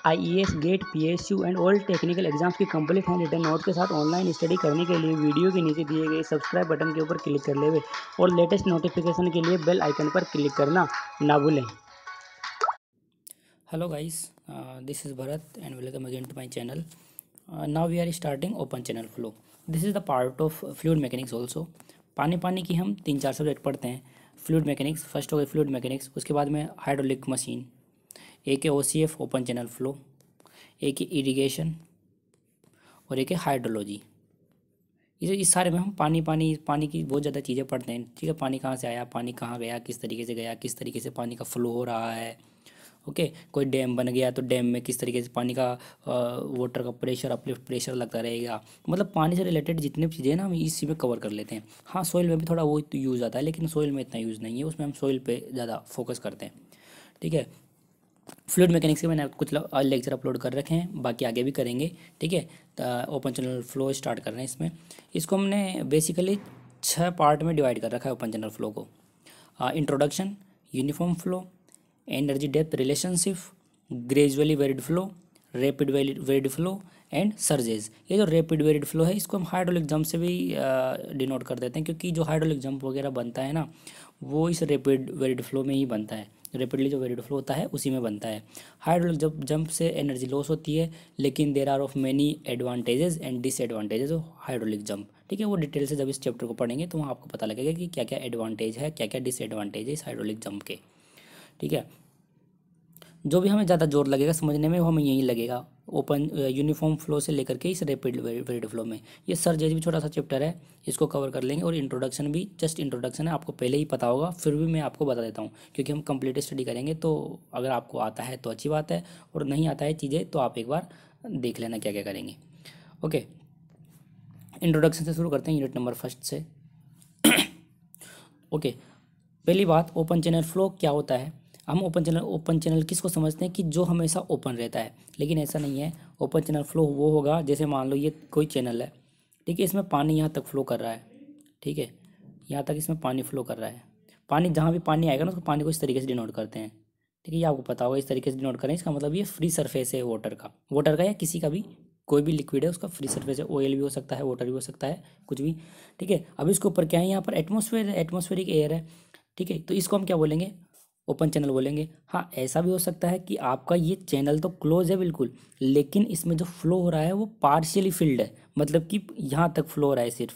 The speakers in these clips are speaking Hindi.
IAS, GATE, PSU and all technical exams की कंप्लीट हैंड रिटन नोट के साथ ऑनलाइन स्टडी करने के लिए वीडियो के नीचे दिए गए सब्सक्राइब बटन के ऊपर क्लिक कर लेवे और लेटेस्ट नोटिफिकेशन के लिए बेल आइकन पर क्लिक करना ना भूलें। Hello guys, this is Bharat and welcome again to my channel. Now we are starting open channel flow. This is the part of fluid mechanics also. पानी की हम 3-4 सब्जेक्ट पढ़ते हैं। फ्लूइड मैकेनिक्स फर्स्ट हो गई, फ्लूइड मैकेनिक्स, उसके बाद में हाइड्रोलिक मशीन, एक है ओसीएफ ओपन चैनल फ्लो, एक है इरिगेशन और एक है हाइड्रोलॉजी। इस सारे में हम पानी की बहुत ज़्यादा चीज़ें पढ़ते हैं। ठीक है, पानी कहाँ से आया, पानी कहाँ गया, किस तरीके से गया, किस तरीके से पानी का फ्लो हो रहा है। ओके, कोई डैम बन गया तो डैम में किस तरीके से पानी का वाटर का प्रेशर, अपलिफ्ट प्रेशर लगता रहेगा। मतलब पानी से रिलेटेड जितनी चीज़ें ना हम इसी में कवर कर लेते हैं। हाँ, सोइल में भी थोड़ा वो यूज़ आता है, लेकिन सोइल में इतना यूज़ नहीं है, उसमें हम सोइल पे ज़्यादा फोकस करते हैं। ठीक है, फ्लूइड मैकेनिक्स के मैंने कुछ लेक्चर अपलोड कर रखे हैं, बाकी आगे भी करेंगे। ठीक है, ओपन चैनल फ्लो स्टार्ट कर रहे हैं इसमें। इसको हमने बेसिकली 6 पार्ट में डिवाइड कर रखा है ओपन चैनल फ्लो को। Introduction, uniform flow, energy depth relationship, gradually varied flow, rapid varied flow and surges. ये जो रैपिड वेरिड फ्लो है इसको हम हाइड्रोलिक जंप से भी डिनोट कर देते हैं, क्योंकि जो हाइड्रोलिक जंप वगैरह बनता है ना, वो इस रैपिड वेरिड फ्लो में ही बनता है। रैपिडली जो वेरिड फ्लो होता है उसी में बनता है। हाइड्रोलिक जंप से एनर्जी लॉस होती है, लेकिन there are of many advantages and disadvantages of hydraulic jump. ठीक है, वो डिटेल से जब इस चैप्टर को पढ़ेंगे तो वहाँ आपको पता लगेगा कि क्या क्या एडवांटेज है, क्या क्या डिसएडवांटेज है इस हाइड्रोलिक जंप के। ठीक है, जो भी हमें ज़्यादा जोर लगेगा समझने में वो हमें यही लगेगा ओपन यूनिफॉर्म फ्लो से लेकर के इस रैपिड वेरिड फ्लो में। ये सर्जेज भी छोटा सा चैप्टर है, इसको कवर कर लेंगे। और इंट्रोडक्शन भी जस्ट इंट्रोडक्शन है, आपको पहले ही पता होगा, फिर भी मैं आपको बता देता हूँ, क्योंकि हम कंप्लीट स्टडी करेंगे। तो अगर आपको आता है तो अच्छी बात है, और नहीं आता है चीज़ें तो आप एक बार देख लेना क्या क्या करेंगे। ओके, इंट्रोडक्शन से शुरू करते हैं, यूनिट नंबर फर्स्ट से। ओके, पहली बात, ओपन चैनल फ्लो क्या होता है। हम ओपन चैनल किसको समझते हैं कि जो हमेशा ओपन रहता है, लेकिन ऐसा नहीं है। ओपन चैनल फ्लो वो होगा, जैसे मान लो ये कोई चैनल है, ठीक है, इसमें पानी यहाँ तक फ्लो कर रहा है। ठीक है, यहाँ तक इसमें पानी फ्लो कर रहा है। पानी, जहाँ भी पानी आएगा ना, उसको पानी को इस तरीके से डिनोट करते हैं। ठीक है, ये आपको पता होगा, इस तरीके से डिनोट करें। इसका मतलब ये फ्री सरफेस है वाटर का या किसी का भी, कोई भी लिक्विड है उसका फ्री सरफेस है। ऑयल भी हो सकता है, वाटर भी हो सकता है, कुछ भी। ठीक है, अब इसके ऊपर क्या है, यहाँ पर एटमॉस्फेयर है, एटमॉस्फेरिक एयर है। ठीक है, तो इसको हम क्या बोलेंगे, ओपन चैनल बोलेंगे। हाँ, ऐसा भी हो सकता है कि आपका ये चैनल तो क्लोज है बिल्कुल, लेकिन इसमें जो फ्लो हो रहा है वो पार्शियली फिल्ड है, मतलब कि यहाँ तक फ्लो हो रहा है सिर्फ।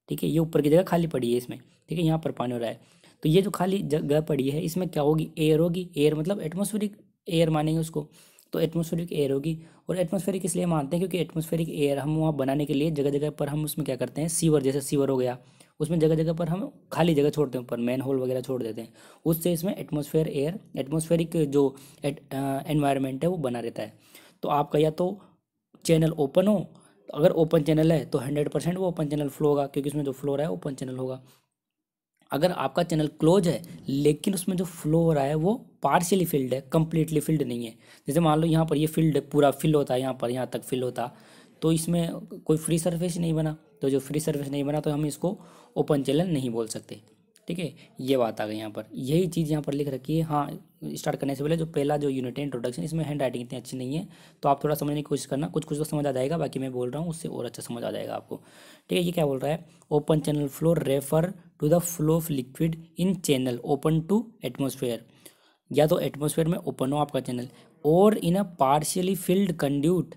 ठीक है, ये ऊपर की जगह खाली पड़ी है इसमें। ठीक है, यहाँ पर पानी हो रहा है, तो ये जो खाली जगह पड़ी है इसमें क्या होगी, एयर होगी। एयर मतलब एटमॉस्फेरिक एयर मानेंगे उसको, तो एटमॉस्फेरिक एयर होगी। और एटमॉस्फेरिक इसलिए मानते हैं क्योंकि एटमॉस्फेरिक एयर हम वहाँ बनाने के लिए जगह जगह पर हम उसमें क्या करते हैं, सीवर, जैसे सीवर हो गया, उसमें जगह जगह पर हम खाली जगह छोड़ते हैं, ऊपर मैन होल वगैरह छोड़ देते हैं। उससे इसमें एटमॉस्फेयर एयर, एटमॉस्फेरिक जो एनवायरनमेंट है वो बना रहता है। तो आपका या तो चैनल ओपन हो, अगर ओपन चैनल है तो 100% वो ओपन चैनल फ्लो होगा, क्योंकि उसमें जो फ्लो हो रहा है ओपन चैनल होगा। अगर आपका चैनल क्लोज है लेकिन उसमें जो फ्लो हो रहा है वो पार्शियली फिल्ड है, कंप्लीटली फिल्ड नहीं है, जैसे मान लो यहाँ पर ये फिल्ड पूरा फिल होता है, यहाँ पर यहाँ तक फिल होता, तो इसमें कोई फ्री सरफेस नहीं बना। तो जो फ्री सरफेस नहीं बना तो हम इसको ओपन चैनल नहीं बोल सकते। ठीक है, ये बात आ गई यहाँ पर, यही चीज़ यहाँ पर लिख रखी है। हाँ, स्टार्ट करने से पहले जो पहला जो यूनिट है इंट्रोडक्शन, इसमें हैंड राइटिंग इतनी अच्छी नहीं है, तो आप थोड़ा समझने की कोशिश करना, कुछ कुछ तो समझ आ जाएगा, बाकी मैं बोल रहा हूँ उससे और अच्छा समझ आ जाएगा आपको। ठीक है, ये क्या बोल रहा है, open channel flow refer to the flow of liquid in channel open to atmosphere, या तो एटमोसफेयर में ओपन हो आपका चैनल, और in a partially filled conduit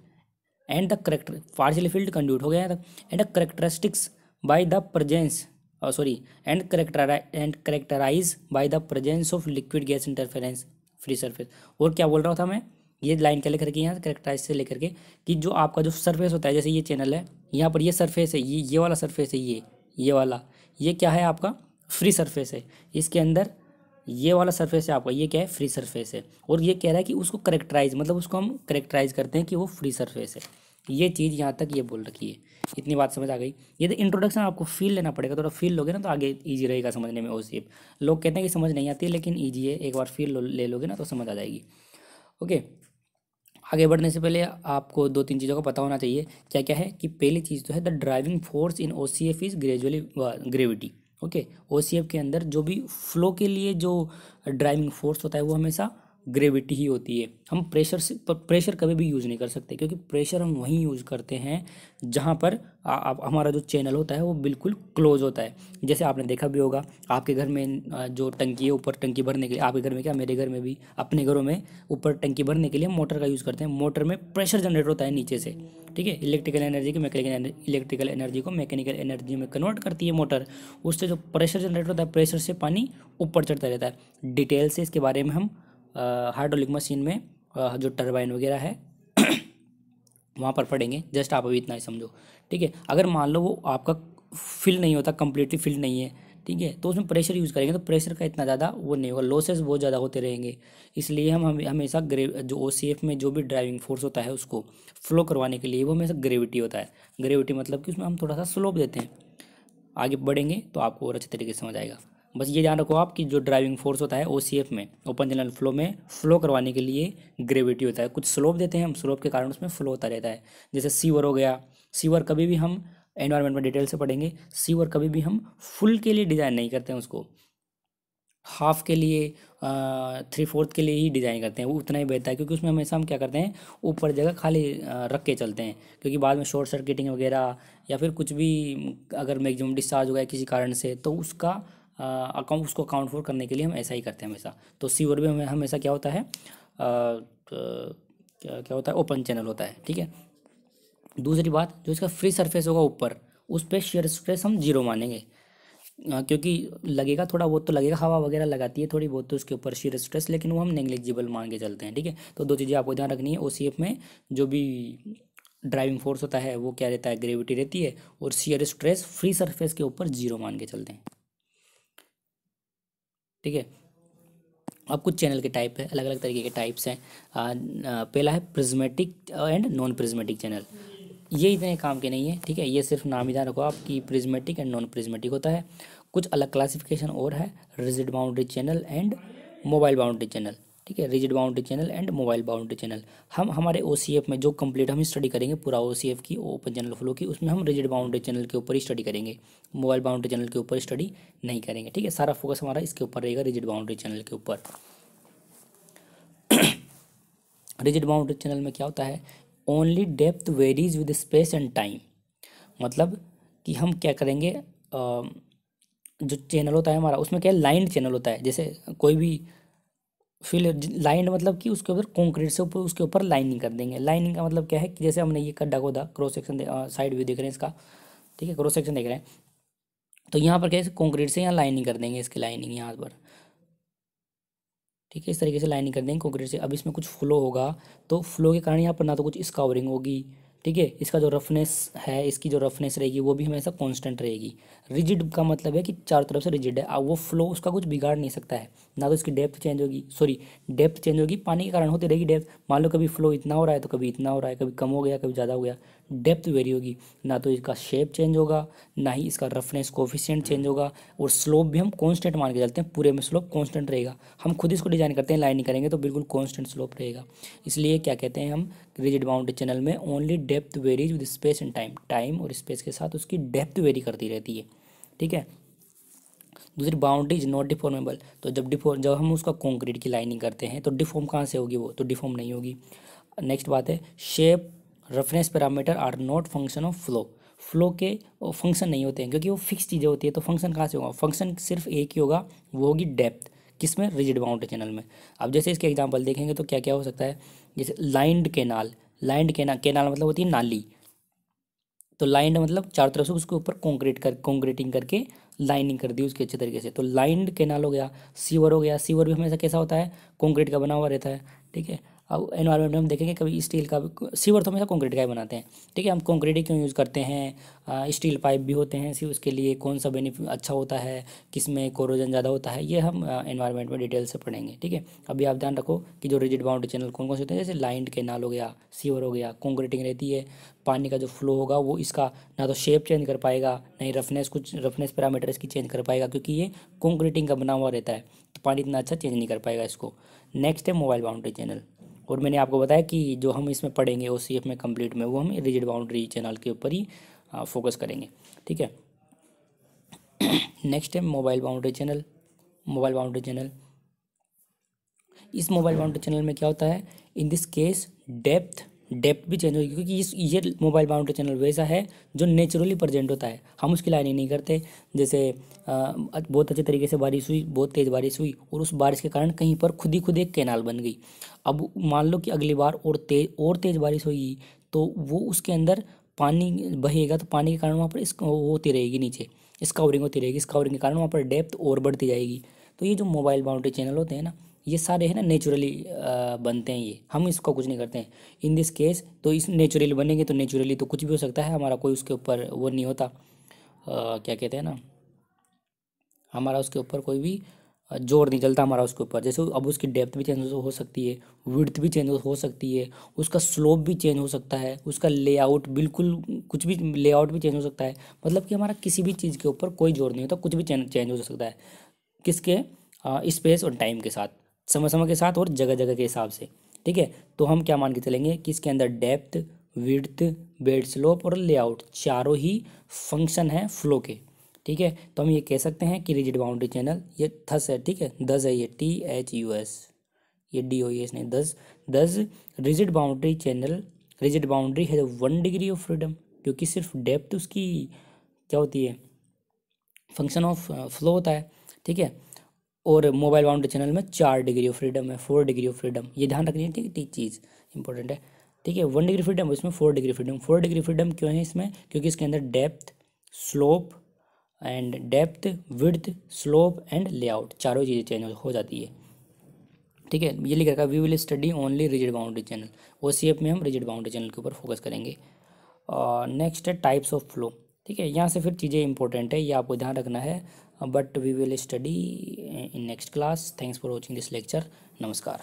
and the character, partially filled conduit हो गया तक, and the characteristics by the presence and characterize by the presence of liquid gas interference free surface. और क्या बोल रहा था मैं, ये लाइन क्या लिख रखी है यहाँ, करेक्टराइज से लेकर के, कि जो आपका जो सरफेस होता है, जैसे ये चैनल है, यहाँ पर ये सरफेस है, ये वाला सरफेस है, ये वाला, ये क्या है आपका फ्री सरफेस है। इसके अंदर ये वाला सरफेस है आपका, ये क्या है, फ्री सरफेस है। और ये कह रहा है कि उसको करेक्टराइज, मतलब उसको हम करेक्टराइज करते हैं कि वो फ्री सरफेस है। ये चीज़ यहाँ तक ये बोल रखी है। इतनी बात समझ आ गई। ये तो इंट्रोडक्शन आपको फील लेना पड़ेगा, थोड़ा फील लोगे ना तो आगे इजी रहेगा समझने में। ओ शेप लोग कहते हैं कि समझ नहीं आती, लेकिन ईजी है, एक बार फील ले लोगे ना तो समझ आ जाएगी। ओके, आगे बढ़ने से पहले आपको 2-3 चीज़ों का पता होना चाहिए। क्या क्या है कि पहली चीज़ तो है the driving force in OCF is gradually gravity. Okay, OCF के अंदर जो भी फ्लो के लिए जो ड्राइविंग फोर्स होता है वो हमेशा ग्रेविटी ही होती है। हम प्रेशर कभी भी यूज़ नहीं कर सकते, क्योंकि प्रेशर हम वहीं यूज़ करते हैं जहाँ पर हमारा जो चैनल होता है वो बिल्कुल क्लोज होता है। जैसे आपने देखा भी होगा आपके घर में जो टंकी है, ऊपर टंकी भरने के लिए, आपके घर में क्या, मेरे घर में भी, अपने घरों में ऊपर टंकी भरने के लिए मोटर का यूज़ करते हैं। मोटर में प्रेशर जनरेट होता है नीचे से, ठीक है। इलेक्ट्रिकल एनर्जी को मैकेनिकल एनर्जी में कन्वर्ट करती है मोटर। उससे जो प्रेशर जनरेट होता है, प्रेशर से पानी ऊपर चढ़ता रहता है। डिटेल से इसके बारे में हम हाइड्रोलिक मशीन में जो टरबाइन वगैरह है वहाँ पर पढ़ेंगे। जस्ट आप अभी इतना ही समझो, ठीक है। अगर मान लो वो आपका फिल नहीं होता, कंप्लीटली फिल नहीं है, ठीक है, तो उसमें प्रेशर यूज़ करेंगे तो प्रेशर का इतना ज़्यादा वो नहीं होगा, लॉसेस बहुत ज़्यादा होते रहेंगे। इसलिए हम हमेशा जो OCF में जो भी ड्राइविंग फोर्स होता है उसको फ्लो करवाने के लिए वो हमेशा ग्रेविटी होता है। ग्रेविटी मतलब कि उसमें हम थोड़ा सा स्लोप देते हैं। आगे बढ़ेंगे तो आपको और अच्छे तरीके से समझ आएगा। बस ये ध्यान रखो आप कि जो ड्राइविंग फोर्स होता है OCF में, ओपन चैनल फ्लो में, फ्लो करवाने के लिए ग्रेविटी होता है। कुछ स्लोप देते हैं हम, स्लोप के कारण उसमें फ्लो होता रहता है। जैसे सीवर हो गया, सीवर कभी भी हम एनवायरनमेंट में डिटेल से पढ़ेंगे, सीवर कभी भी हम फुल के लिए डिज़ाइन नहीं करते हैं उसको, हाफ के लिए, 3/4 के लिए ही डिज़ाइन करते हैं, वो उतना ही बेहतर है। क्योंकि उसमें हमेशा हम क्या करते हैं, ऊपर जगह खाली रख के चलते हैं, क्योंकि बाद में शॉर्ट सर्किटिंग वगैरह या फिर कुछ भी अगर मैक्सिमम डिस्चार्ज हो गया किसी कारण से, तो उसका उसको अकाउंट फॉर करने के लिए हम ऐसा ही करते हैं हमेशा। तो सीवर भी हमें हमेशा क्या होता है, क्या क्या होता है, ओपन चैनल होता है, ठीक है। दूसरी बात, जो इसका फ्री सरफेस होगा ऊपर, उस पर शेयर स्ट्रेस हम जीरो मानेंगे। क्योंकि लगेगा थोड़ा बहुत तो लगेगा, हवा वगैरह लगाती है थोड़ी बहुत तो उसके ऊपर शीयर स्ट्रेस, लेकिन वो हम नेग्लिजिबल मान के चलते हैं, ठीक है। तो दो चीज़ें आपको ध्यान रखनी है, OCF में जो भी ड्राइविंग फोर्स होता है वो क्या रहता है, ग्रेविटी रहती है, और शीयर स्ट्रेस फ्री सरफेस के ऊपर जीरो मान के चलते हैं, ठीक है। अब कुछ चैनल के टाइप है, अलग अलग तरीके के टाइप्स हैं। पहला है prismatic and non prismatic channel. ये इतने काम के नहीं है, ठीक है, ये सिर्फ नाम ही ध्यान रखो आप कि प्रिज्मेटिक एंड नॉन प्रिज्मेटिक होता है। कुछ अलग क्लासिफिकेशन और है, rigid boundary channel and mobile boundary channel, ठीक है। Rigid boundary channel and mobile boundary channel, हम हमारे OCF में जो कंप्लीट हम स्टडी करेंगे पूरा OCF की, ओपन चैनल फ्लो की, उसमें हम रिजिड बाउंड्री चैनल के ऊपर ही स्टडी करेंगे, मोबाइल बाउंड्री चैनल के ऊपर स्टडी नहीं करेंगे, ठीक है। सारा फोकस हमारा इसके ऊपर रहेगा, रिजिड बाउंड्री चैनल के ऊपर। रिजिड बाउंड्री चैनल में क्या होता है, only depth varies with space and time. मतलब कि हम क्या करेंगे, जो चैनल होता है हमारा उसमें क्या है, लाइंड चैनल होता है। जैसे कोई भी फिल लाइंड मतलब कि उसके ऊपर कंक्रीट से ऊपर उसके ऊपर लाइनिंग कर देंगे। लाइनिंग का मतलब क्या है कि जैसे हमने ये गड्ढा खोदा, क्रॉस सेक्शन साइड व्यू देख रहे हैं इसका, ठीक है, क्रॉस सेक्शन देख रहे हैं, तो यहाँ पर क्या है, कंक्रीट से यहाँ लाइनिंग कर देंगे, इसकी लाइनिंग यहाँ पर, ठीक है, इस तरीके से लाइनिंग कर देंगे कंक्रीट से। अब इसमें कुछ फ्लो होगा, तो फ्लो के कारण यहाँ पर ना तो कुछ स्कावरिंग होगी, ठीक है, इसका जो रफनेस है, इसकी जो रफनेस रहेगी वो भी हमेशा कांस्टेंट रहेगी। रिजिड का मतलब है कि चारों तरफ से रिजिड है, अब वो फ्लो उसका कुछ बिगाड़ नहीं सकता है, ना तो इसकी डेप्थ चेंज होगी, सॉरी डेप्थ चेंज होगी, पानी के कारण होती रहेगी डेप्थ। मान लो कभी फ्लो इतना हो रहा है तो कभी इतना हो रहा है, कभी कम हो गया कभी ज़्यादा हो गया, डेप्थ वेरी होगी। ना तो इसका शेप चेंज होगा, ना ही इसका रफनेस कोफिशिएंट चेंज होगा, और स्लोप भी हम कांस्टेंट मान के चलते हैं, पूरे में स्लोप कांस्टेंट रहेगा। हम खुद इसको डिजाइन करते हैं, लाइनिंग करेंगे तो बिल्कुल कांस्टेंट स्लोप रहेगा। इसलिए क्या कहते हैं हम, रिजिड बाउंड्री चैनल में only depth varies with space and time, time और स्पेस के साथ उसकी डेप्थ वेरी करती रहती है, ठीक है। दूसरी, बाउंड्री इज नॉट डिफॉर्मेबल। तो जब हम उसका कंक्रीट की लाइनिंग करते हैं तो डिफॉर्म कहाँ से होगी, वो तो डिफॉर्म नहीं होगी। नेक्स्ट बात है, shape roughness parameter are not function of flow. Flow के फंक्शन नहीं होते हैं, क्योंकि वो फिक्स चीज़ें होती है, तो फंक्शन कहाँ से होगा, फंक्शन सिर्फ एक ही होगा, वो होगी डेप्थ। किसमें, रिजिड बाउंड्री चैनल में। अब जैसे इसके एग्जांपल देखेंगे तो क्या क्या हो सकता है, जैसे लाइंड केनाल, केनाल मतलब होती है नाली, तो लाइंड मतलब चारों तरफ से उसके ऊपर कंक्रीटिंग करके लाइनिंग कर दी उसके अच्छे तरीके से, तो लाइंड केनाल हो गया। सीवर हो गया, सीवर भी हमेशा कैसा होता है, कंक्रीट का बना हुआ रहता है, ठीक है। अब एनवायरनमेंट में हम देखेंगे कभी स्टील का, सीवर तो हमेशा कंक्रीट का ही बनाते हैं, ठीक है। हम कंक्रीट ही क्यों यूज़ करते हैं, स्टील पाइप भी होते हैं, सी उसके लिए कौन सा बेनिफिट अच्छा होता है, किस में कोरोजन ज़्यादा होता है, ये हम एनवायरनमेंट में डिटेल से पढ़ेंगे, ठीक है। अभी आप ध्यान रखो कि जो रिजिड बाउंड्री चैनल कौन कौन से होते हैं, जैसे लाइंड केनाल हो गया, सीवर हो गया, कंक्रीटिंग रहती है, पानी का जो फ्लो होगा वो इसका ना तो शेप चेंज कर पाएगा, नहीं रफनेस पैरामीटर इसकी चेंज कर पाएगा, क्योंकि ये कंक्रीटिंग का बना हुआ रहता है, तो पानी इतना अच्छा चेंज नहीं कर पाएगा इसको। नेक्स्ट है मोबाइल बाउंड्री चैनल, और मैंने आपको बताया कि जो हम इसमें पढ़ेंगे OCF में कंप्लीट में, वो हम रिजिड बाउंड्री चैनल के ऊपर ही फोकस करेंगे, ठीक है। नेक्स्ट है mobile boundary channel. Mobile boundary channel इस मोबाइल बाउंड्री चैनल में क्या होता है, इन दिस केस डेप्थ भी चेंज होगी, क्योंकि ये मोबाइल बाउंड्री चैनल वैसा है जो नेचुरली प्रेजेंट होता है, हम उसकी लाइनिंग नहीं करते। जैसे बहुत अच्छे तरीके से बारिश हुई, बहुत तेज़ बारिश हुई, और उस बारिश के कारण कहीं पर खुद ही एक कैनाल बन गई। अब मान लो कि अगली बार और तेज़ बारिश होगी, तो वो उसके अंदर पानी बहेगा, तो पानी के कारण वहाँ पर होती रहेगी, नीचे स्काउरिंग होती रहेगी, स्काउरिंग के कारण वहाँ पर डेप्थ और बढ़ती जाएगी। तो ये जो मोबाइल बाउंड्री चैनल होते हैं ना, ये सारे है ना नेचुरली बनते हैं, ये हम इसका कुछ नहीं करते हैं इन दिस केस। तो इस नेचुरली बनेंगे तो नेचुरली तो कुछ भी हो सकता है, हमारा कोई उसके ऊपर वो नहीं होता, क्या कहते हैं ना, हमारा उसके ऊपर कोई भी जोर नहीं चलता हमारा उसके ऊपर। जैसे अब उसकी डेप्थ भी चेंज हो सकती है, विड्थ भी चेंज हो सकती है, उसका स्लोप भी चेंज हो सकता है, उसका लेआउट बिल्कुल कुछ भी लेआउट भी चेंज हो सकता है। मतलब कि हमारा किसी भी चीज़ के ऊपर कोई जोर नहीं होता, कुछ भी चेंज हो सकता है, किसके, स्पेस और टाइम के साथ, समय समय के साथ और जगह जगह के हिसाब से। ठीक है, तो हम क्या मान के चलेंगे कि इसके अंदर डेप्थ, विड्थ, बेड स्लोप और लेआउट चारों ही फंक्शन हैं फ्लो के। ठीक है, तो हम ये कह सकते हैं कि रिजिड बाउंड्री चैनल ये थस है। ठीक है, दस है, ये THUS, ये DOES नहीं, दस rigid boundary channel, rigid boundary है 1 डिग्री ऑफ फ्रीडम, क्योंकि सिर्फ डेप्थ उसकी क्या होती है, फंक्शन ऑफ फ्लो होता है। ठीक है, और मोबाइल बाउंड्री चैनल में 4 डिग्री ऑफ फ्रीडम है, 4 डिग्री ऑफ फ्रीडम, ये ध्यान रखनी है। ठीक है, चीज़ इंपॉर्टेंट है। ठीक है, 1 डिग्री फ्रीडम, इसमें 4 डिग्री फ्रीडम। 4 डिग्री फ्रीडम क्यों है इसमें, क्योंकि इसके अंदर depth, slope and depth, width, slope and layout चारों चीज़ें चेंज हो जाती है। ठीक है, ये लिख रखा, we will study only rigid boundary channel. OCF में हम रिजिड बाउंड्री चैनल के ऊपर फोकस करेंगे। नेक्स्ट है टाइप्स ऑफ फ्लो। ठीक है, यहाँ से फिर चीज़ें इंपॉर्टेंट है, ये आपको ध्यान रखना है, but we will study in next class. Thanks for watching this lecture. नमस्कार।